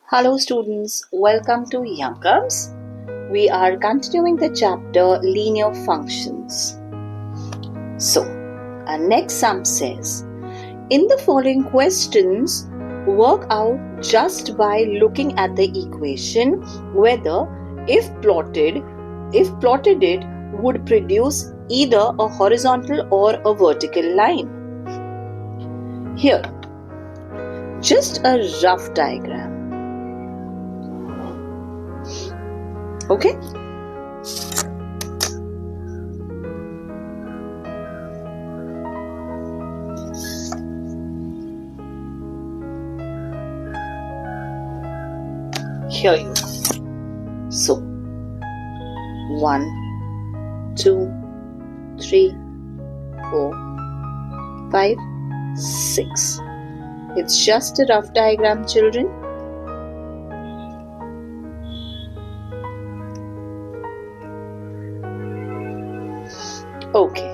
Hello students, welcome to Young Cubs. We are continuing the chapter Linear Functions. So, our next sum says, in the following questions, work out just by looking at the equation whether if plotted it would produce either a horizontal or a vertical line. Here, just a rough diagram. Okay? Here you go. So, 1, 2, 3, 4, 5, 6. It's just a rough diagram, children. Okay.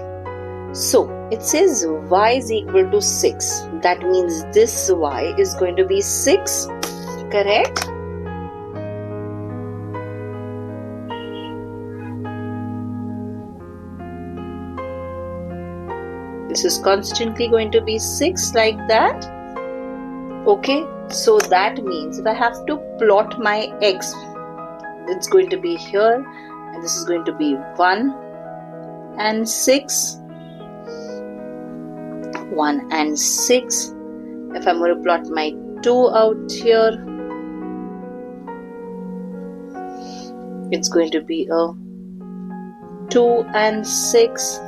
So, it says y is equal to 6. That means this y is going to be 6. Correct? This is constantly going to be 6 like that. Okay, so that means if I have to plot my x, it's going to be here, and this is going to be 1 and 6. 1 and 6. If I'm going to plot my 2 out here, it's going to be a 2 and 6.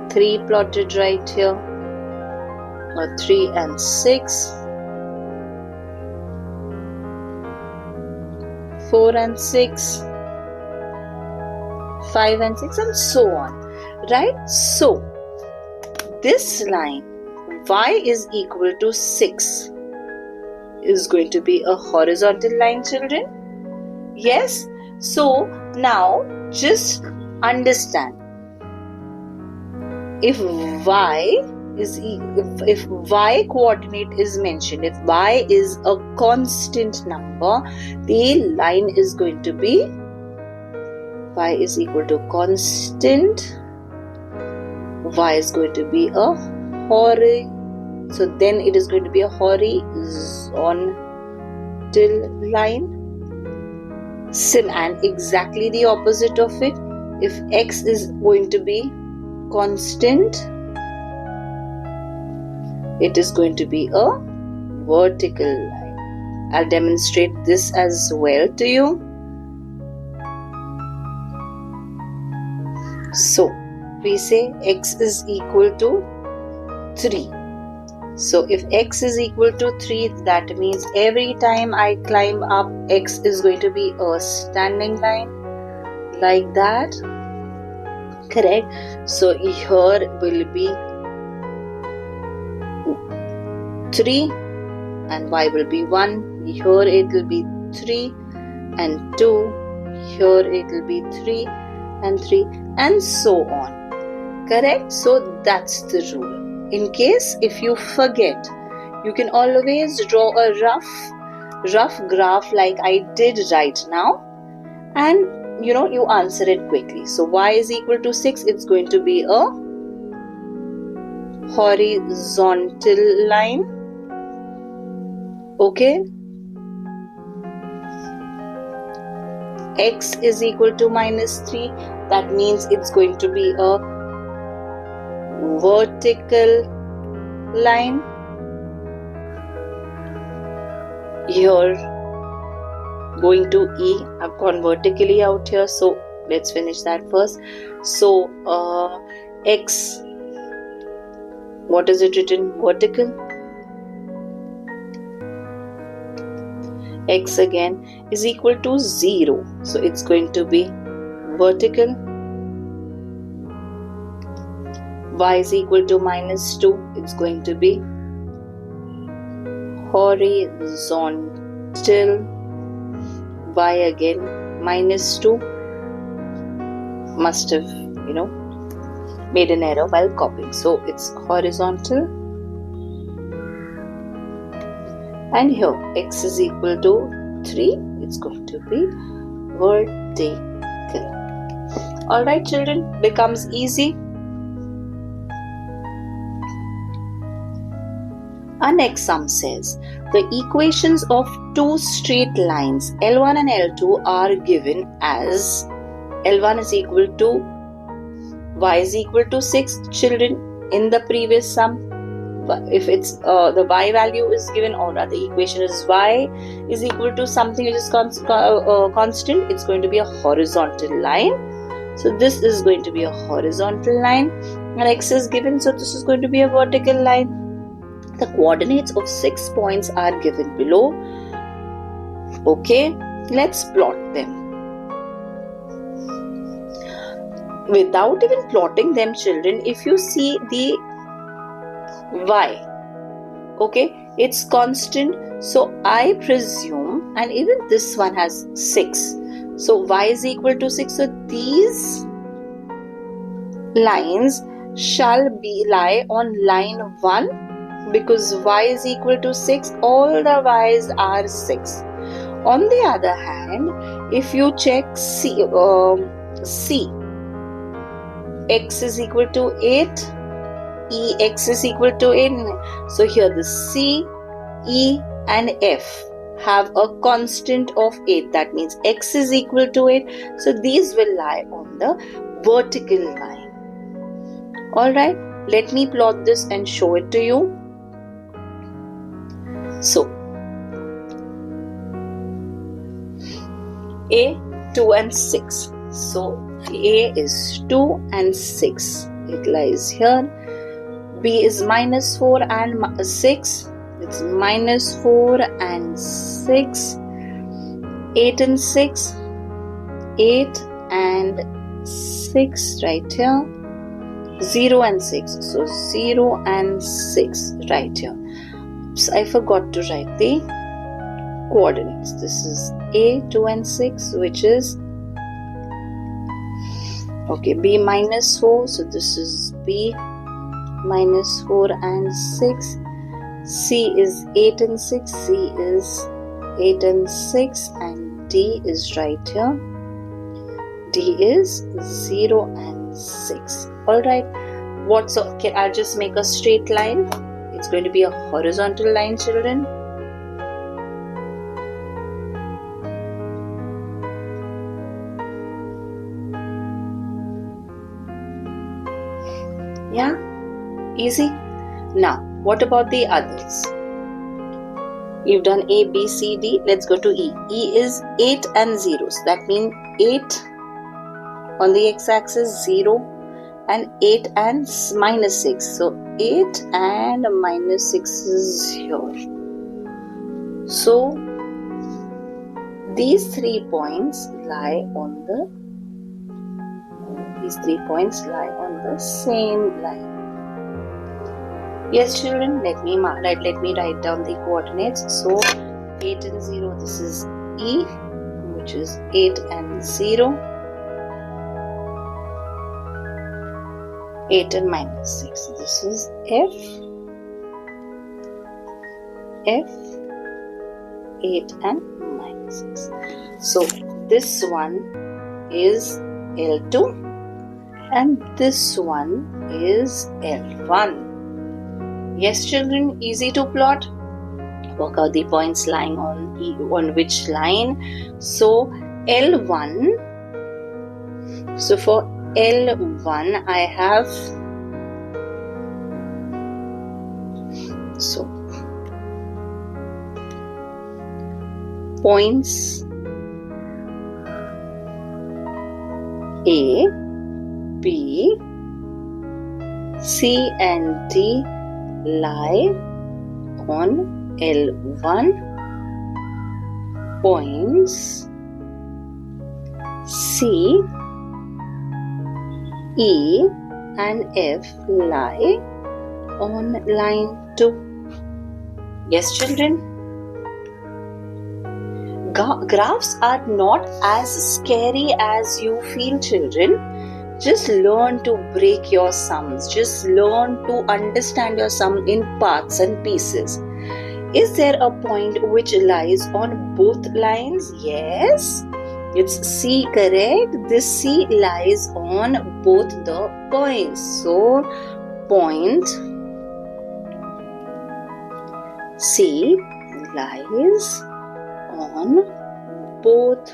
3 plotted right here, or 3 and 6, 4 and 6, 5 and 6, and so on, right? So, this line y is equal to 6 is going to be a horizontal line, children. Yes? So, now just understand. If y coordinate is mentioned, if y is a constant number, the line is going to be y is equal to constant, y is going to be a so then it is going to be a horizontal line. And exactly the opposite of it, if x is going to be constant, it is going to be a vertical line. I'll demonstrate this as well to you. So, we say x is equal to 3. So, if x is equal to 3, that means every time I climb up, x is going to be a standing line like that. Correct? So, here will be 3 and y will be 1. Here it will be 3 and 2. Here it will be 3 and 3 and so on. Correct? So that's the rule. In case if you forget, you can always draw a rough graph like I did right now, and you answer it quickly. So y is equal to 6, it's going to be a horizontal line. Okay, x is equal to -3, that means it's going to be a vertical line. Here going to E, I've gone vertically out here, so let's finish that first. So x, what is it written? Vertical. X again is equal to 0, so it's going to be vertical. Y is equal to -2, it's going to be horizontal. Y again -2, must have made an error while copying, so it's horizontal. And here x is equal to 3. It's going to be vertical. Alright children, becomes easy. Our next sum says, the equations of two straight lines L1 and L2 are given as L1 is equal to y is equal to 6. Children, in the previous sum, if it's the y value is given, or the equation is y is equal to something which is constant, it's going to be a horizontal line. So this is going to be a horizontal line, and x is given, so this is going to be a vertical line. The coordinates of 6 points are given below. Okay, let's plot them. Without even plotting them, children, if you see the y, okay, it's constant, so I presume, and even this one has 6, so y is equal to 6, so these lines shall lie on line 1, because y is equal to 6, all the y's are 6. On the other hand, if you check C, x is equal to 8, x is equal to 8. So here the C, E and F have a constant of 8. That means x is equal to 8. So these will lie on the vertical line. Alright, let me plot this and show it to you. So, A, 2 and 6. So, A is 2 and 6. It lies here. B is minus 4 and 6. It's minus 4 and 6. 8 and 6. 8 and 6 right here. 0 and 6. So, 0 and 6 right here. I forgot to write the coordinates. This is A, 2 and 6, which is B minus 4. So this is B minus 4 and 6. C is 8 and 6. C is 8 and 6. And D is right here. D is 0 and 6. Alright. I'll just make a straight line. It's going to be a horizontal line, children. Yeah, easy. Now, what about the others? You've done A, B, C, D. Let's go to E. E is 8 and 0. So that means 8 on the x-axis, 0, and 8 and minus 6. So 8 and minus 6 is here. So these 3 points lie on the same line. Yes, children, let me write down the coordinates. So 8 and 0, this is E, which is 8 and 0. 8 and minus 6. This is F. 8 and minus 6. So this one is L2 and this one is L1. Yes, children, easy to plot. Work out the points lying on which line. So L1. So for L1 I have points A, B, C and D lie on L1. Points C, E and F lie on line 2. Yes, children? Graphs are not as scary as you feel, children. Just learn to break your sums. Just learn to understand your sum in parts and pieces. Is there a point which lies on both lines? Yes. It's C, correct? This C lies on both the points. So, point C lies on both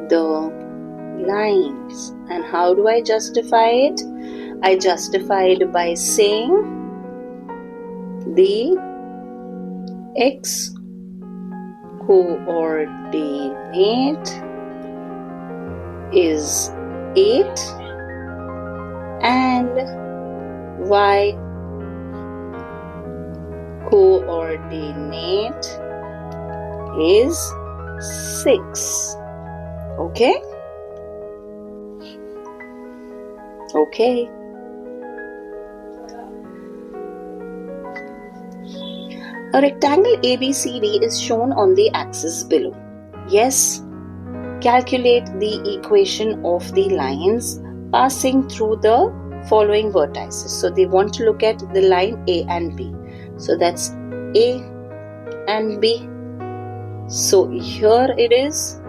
the lines. And how do I justify it? I justify it by saying the x coordinate is 8 and y coordinate is 6. Okay? Okay. A rectangle ABCD is shown on the axis below. Yes. Calculate the equation of the lines passing through the following vertices. So they want to look at the line A and B. So that's A and B. So here it is.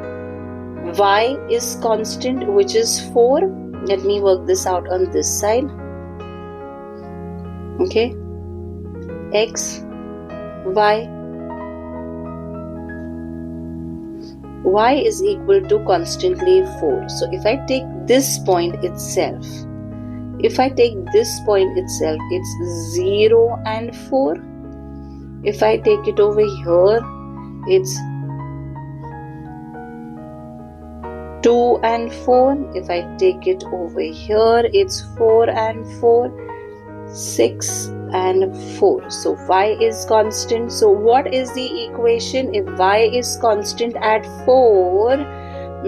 Y is constant, which is 4. Let me work this out on this side. Okay. X, Y. Y is equal to constantly 4. So if I take this point itself, it's 0 and 4. If I take it over here, it's 2 and 4. If I take it over here, it's 4 and 4, 6 and 4. So y is constant. So what is the equation? If y is constant at 4,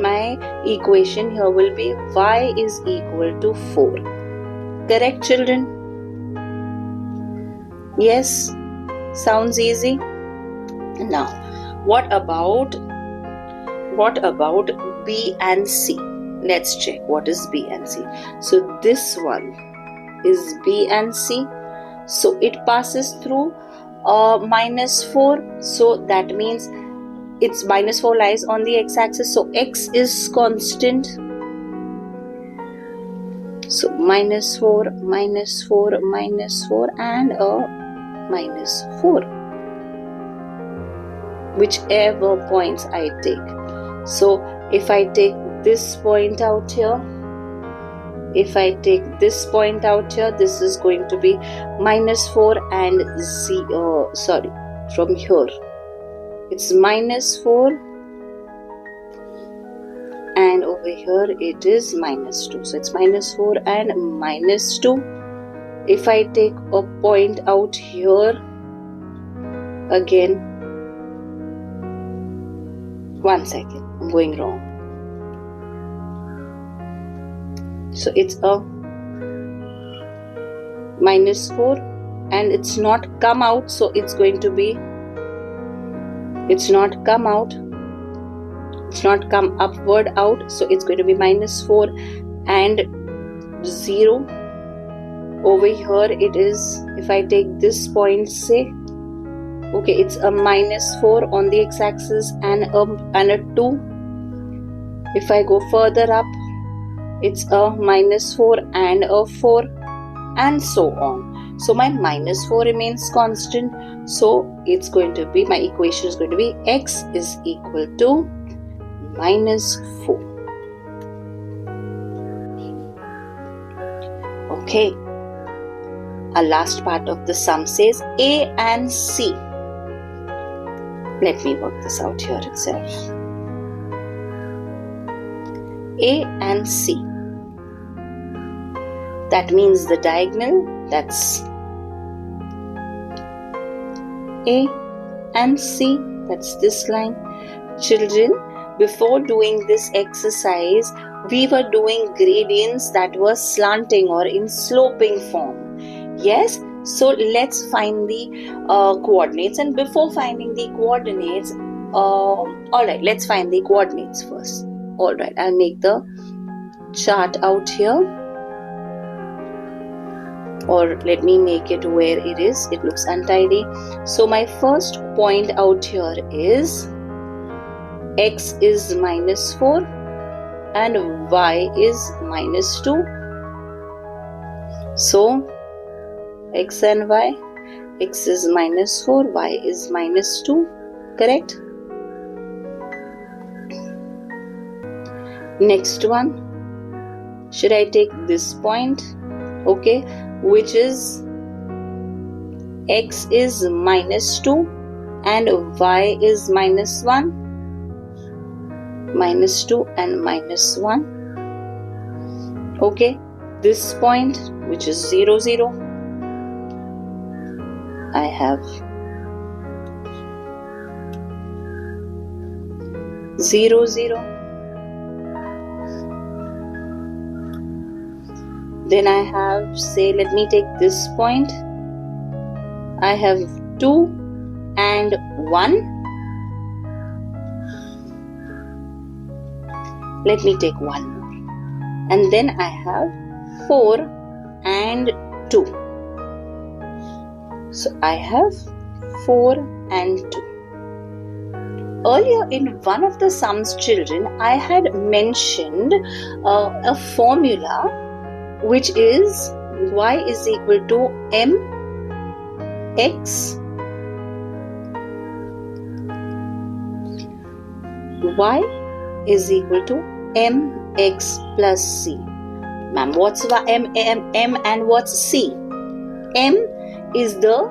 my equation here will be y is equal to 4. Correct, children? Yes? Sounds easy? Now, what about B and C? Let's check what is B and C. So this one is B and C. So it passes through -4. So that means its -4 lies on the x-axis. So x is constant. So -4, -4, -4 and a -4. Whichever points I take. So if I take this point out here, this is going to be -4 and from here it's -4 and over here it is -2. So it's -4 and -2. If I take a point out here again, one second, I'm going wrong. So it's a -4 and it's not come out, so it's going to be, it's not come upward out, so it's going to be -4 and 0. Over here it is, if I take this point, say, okay, it's a -4 on the x-axis and a 2. If I go further up, it's a -4 and a 4 and so on. So my -4 remains constant. So it's going to be, my equation is going to be x is equal to -4. Okay. Our last part of the sum says A and C. Let me work this out here itself. A and C. That means the diagonal, that's A and C, that's this line. Children, before doing this exercise, we were doing gradients that were slanting or in sloping form. Yes? So let's find the coordinates, and before finding the coordinates, alright, let's find the coordinates first. Alright, I'll make the chart out here. or let me make it where it is. It looks untidy. So my first point out here is x is -4 and y is -2. So x and y, x is -4, y is -2, correct? Next one, should I take this point? Okay, which is x is -2 and y is -1, -2 and -1. Okay, this point which is 0, 0, I have 0, 0. Then I have, say, let me take this point. I have 2 and 1. Let me take one more. And then I have 4 and 2. So I have 4 and 2. Earlier in one of the sums, children, I had mentioned a formula which is y is equal to mx y is equal to mx plus c. Ma'am, what's m and what's c? M is the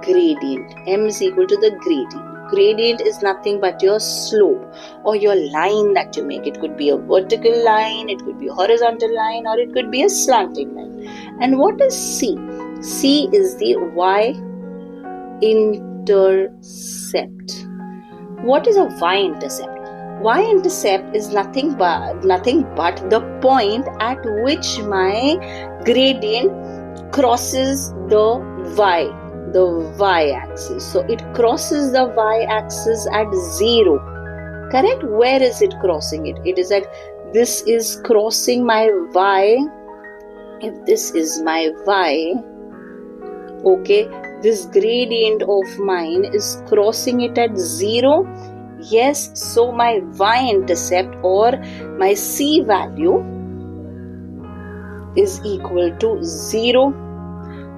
gradient. M is equal to the gradient. Gradient is nothing but your slope or your line that you make. It could be a vertical line, it could be a horizontal line, or it could be a slanting line. And what is C? C is the y-intercept. What is a y-intercept? Y-intercept is nothing but the point at which my gradient crosses the y-axis. So it crosses the y-axis at 0. Correct? Where is it crossing it? It is at, this is crossing my y. If this is my y, okay, this gradient of mine is crossing it at 0. Yes, so my y-intercept or my c value is equal to 0.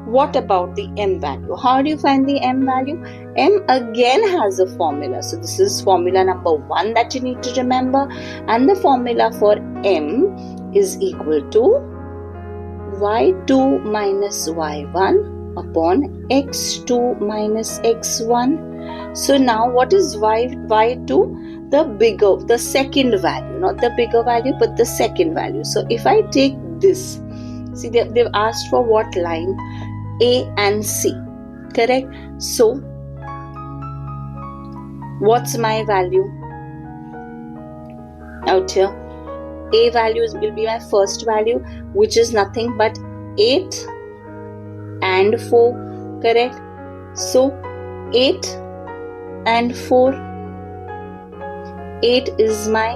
What about the m value? How do you find the m value? M again has a formula. So this is formula number 1 that you need to remember. And the formula for m is equal to y2 minus y1 upon x2 minus x1. So now what is y2? The second value, not the bigger value, but the second value. So if I take this, see they've asked for what line? A and C, correct? So what's my value out here? A value will be my first value, which is nothing but 8 and 4, correct? So 8 and 4. 8 is my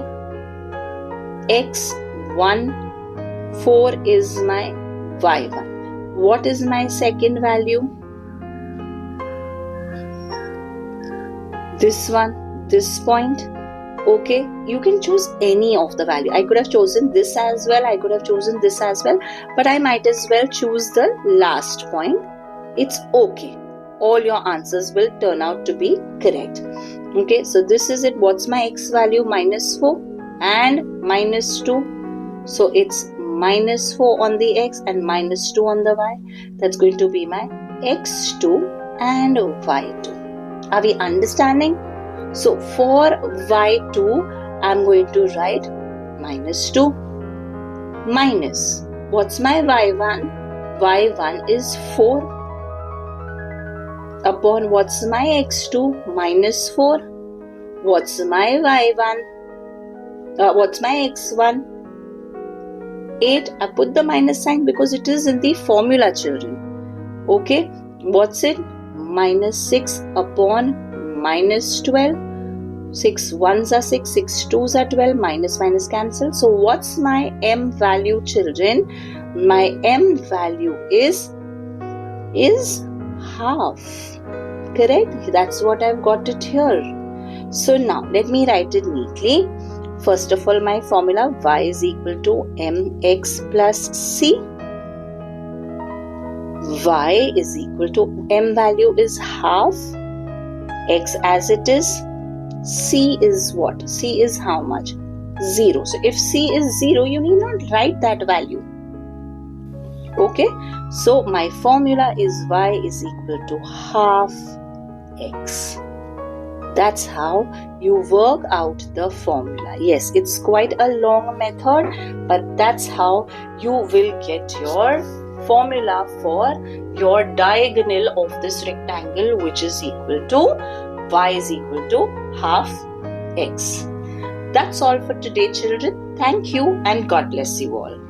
x1, 4 is my y1. What is my second value? This one, this point. Okay, you can choose any of the value. I could have chosen this as well, I could have chosen this as well, but I might as well choose the last point. It's okay. All your answers will turn out to be correct. Okay, so this is it. What's my x value? -4 and -2. So it's -4 on the x and -2 on the y. That's going to be my x2 and y2. Are we understanding? So for y2, I'm going to write -2 minus. What's my y1? Y1 is 4 upon what's my x2? -4. What's my y1? What's my x1? 8. I put the minus sign because it is in the formula, children. Okay, what's it? -6 upon -12. 6 ones are 6, 6 twos are 12, minus minus cancel. So what's my m value, children? My m value is half. Correct? That's what I've got it here. So now let me write it neatly. First of all, my formula y is equal to mx plus c. Y is equal to m value is half, x as it is, c is what? C is how much? 0. So if c is 0, you need not write that value. Okay, so my formula is y is equal to half x. That's how you work out the formula. Yes, it's quite a long method, but that's how you will get your formula for your diagonal of this rectangle, which is equal to y is equal to half x. That's all for today, children. Thank you and God bless you all.